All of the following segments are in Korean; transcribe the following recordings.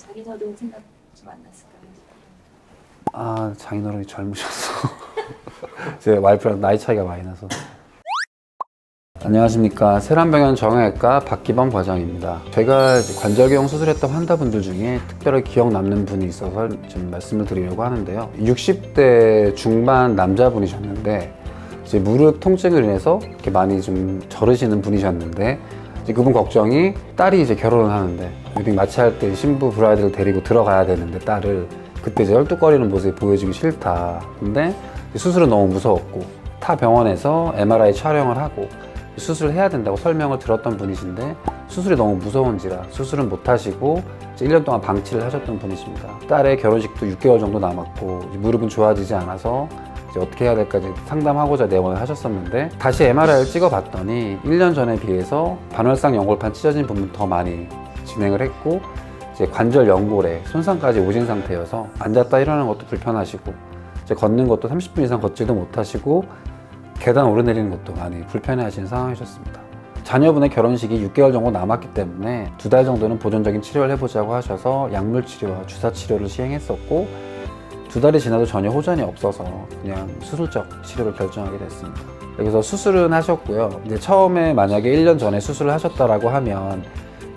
자기적인 생각 좀 만났을까요? 아, 장인어른이 젊으셨어. 제 와이프랑 나이 차이가 많이 나서. 안녕하십니까. 세란병원 정형외과 박기범 과장입니다. 제가 이제 관절경 수술했던 환자분들 중에 특별히 기억 남는 분이 있어서 좀 말씀을 드리려고 하는데요. 60대 중반 남자분이셨는데 이제 무릎 통증을 인해서 이렇게 많이 좀 저르시는 분이셨는데 이제 그분 걱정이 딸이 이제 결혼을 하는데 웨딩 마취할 때 신부 브라이드를 데리고 들어가야 되는데 딸을 그때 이제 헐뚝거리는 모습이 보여주기 싫다. 근데 수술은 너무 무서웠고 타 병원에서 MRI 촬영을 하고 수술을 해야 된다고 설명을 들었던 분이신데 수술이 너무 무서운지라 수술은 못 하시고 이제 1년 동안 방치를 하셨던 분이십니다. 딸의 결혼식도 6개월 정도 남았고 무릎은 좋아지지 않아서 이제 어떻게 해야 될까 상담하고자 내원을 하셨었는데 다시 MRI를 찍어봤더니 1년 전에 비해서 반월상 연골판 찢어진 부분 더 많이 진행을 했고 이제 관절 연골에 손상까지 오신 상태여서 앉았다 일어나는 것도 불편하시고 이제 걷는 것도 30분 이상 걷지도 못하시고 계단 오르내리는 것도 많이 불편해 하시는 상황이셨습니다. 자녀분의 결혼식이 6개월 정도 남았기 때문에 2달 정도는 보존적인 치료를 해보자고 하셔서 약물 치료와 주사 치료를 시행했었고 2달이 지나도 전혀 호전이 없어서 그냥 수술적 치료를 결정하게 됐습니다. 그래서 수술은 하셨고요. 이제 처음에 만약에 1년 전에 수술을 하셨다라고 하면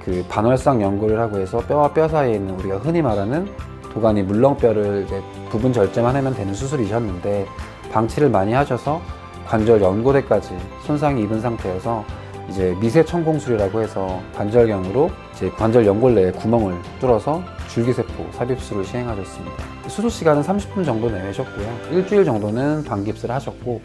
그 반월상 연골이라고 해서 뼈와 뼈 사이에 있는 우리가 흔히 말하는 도가니 물렁뼈를 이제 부분 절제만 하면 되는 수술이셨는데 방치를 많이 하셔서 관절 연골에까지 손상이 입은 상태여서 이제 미세 천공술이라고 해서 관절경으로 이제 관절 연골 내에 구멍을 뚫어서 줄기세포 삽입술을 시행하셨습니다. 수술 시간은 30분 정도 내외셨고요. 일주일 정도는 방깁스를 하셨고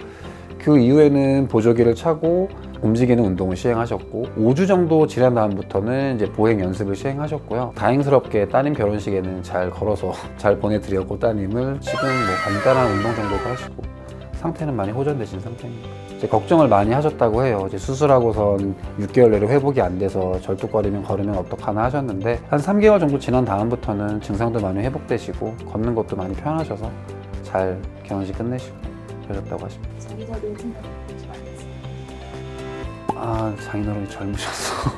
그 이후에는 보조기를 차고 움직이는 운동을 시행하셨고 5주 정도 지난 다음부터는 이제 보행 연습을 시행하셨고요. 다행스럽게 따님 결혼식에는 잘 걸어서 잘 보내드렸고 따님을 지금 뭐 간단한 운동 정도도 하시고 상태는 많이 호전되신 상태입니다. 이제 걱정을 많이 하셨다고 해요. 이제 수술하고선 6개월 내로 회복이 안 돼서 절뚝거리면 걸으면 어떡하나 하셨는데 한 3개월 정도 지난 다음부터는 증상도 많이 회복되시고 걷는 것도 많이 편하셔서 잘 결혼식 끝내시고 그러셨다고 하십니다. 자기적인 생각 좀 만났을까요? 아, 장인어른이 젊으셨어.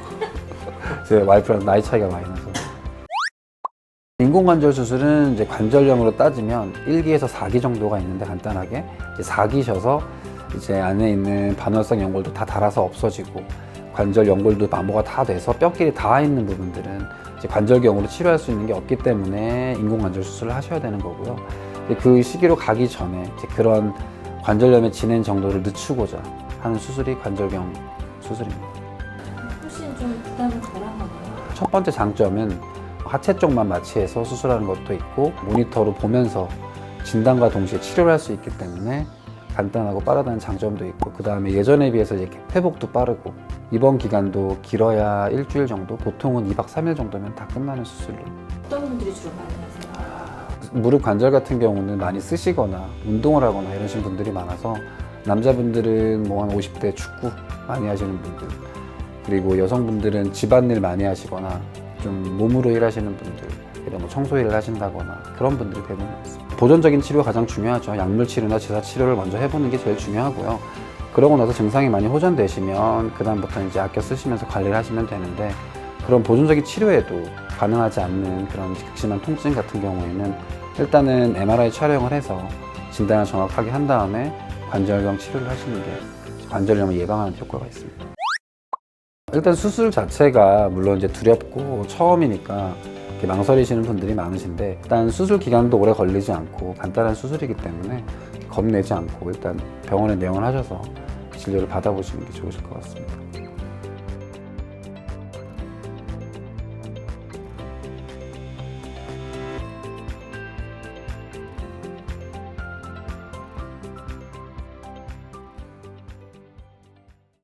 제 와이프랑 나이 차이가 많이 나서. 인공관절 수술은 이제 관절염으로 따지면 1기에서 4기 정도가 있는데 간단하게 이제 4기셔서 이제 안에 있는 반월상 연골도 다 닳아서 없어지고 관절 연골도 마모가 다 돼서 뼈끼리 닿아 있는 부분들은 이제 관절경으로 치료할 수 있는 게 없기 때문에 인공관절 수술을 하셔야 되는 거고요. 그 시기로 가기 전에 이제 그런 관절염의 진행 정도를 늦추고자 하는 수술이 관절경 수술입니다. 훨씬 좀 부담은 덜한가요? 첫 번째 장점은 하체 쪽만 마취해서 수술하는 것도 있고 모니터로 보면서 진단과 동시에 치료를 할 수 있기 때문에 간단하고 빠르다는 장점도 있고 그 다음에 예전에 비해서 이제 회복도 빠르고 입원 기간도 길어야 일주일 정도, 보통은 2박 3일 정도면 다 끝나는 수술로. 어떤 분들이 주로 많이 하세요? 무릎 관절 같은 경우는 많이 쓰시거나 운동을 하거나 이러신 분들이 많아서 남자분들은 뭐 한 50대 축구 많이 하시는 분들 그리고 여성분들은 집안일 많이 하시거나 좀 몸으로 일하시는 분들, 이런 뭐 청소 일을 하신다거나 그런 분들이 대부분 있습니다. 보존적인 치료가 가장 중요하죠. 약물 치료나 주사 치료를 먼저 해보는 게 제일 중요하고요. 그러고 나서 증상이 많이 호전되시면 그 다음부터 이제 아껴 쓰시면서 관리를 하시면 되는데 그런 보존적인 치료에도 가능하지 않는 그런 극심한 통증 같은 경우에는 일단은 MRI 촬영을 해서 진단을 정확하게 한 다음에 관절경 치료를 하시는 게 관절염을 예방하는 효과가 있습니다. 일단 수술 자체가 물론 이제 두렵고 처음이니까 이렇게 망설이시는 분들이 많으신데 일단 수술 기간도 오래 걸리지 않고 간단한 수술이기 때문에 겁내지 않고 일단 병원에 내원하셔서 진료를 받아보시는 게 좋으실 것 같습니다.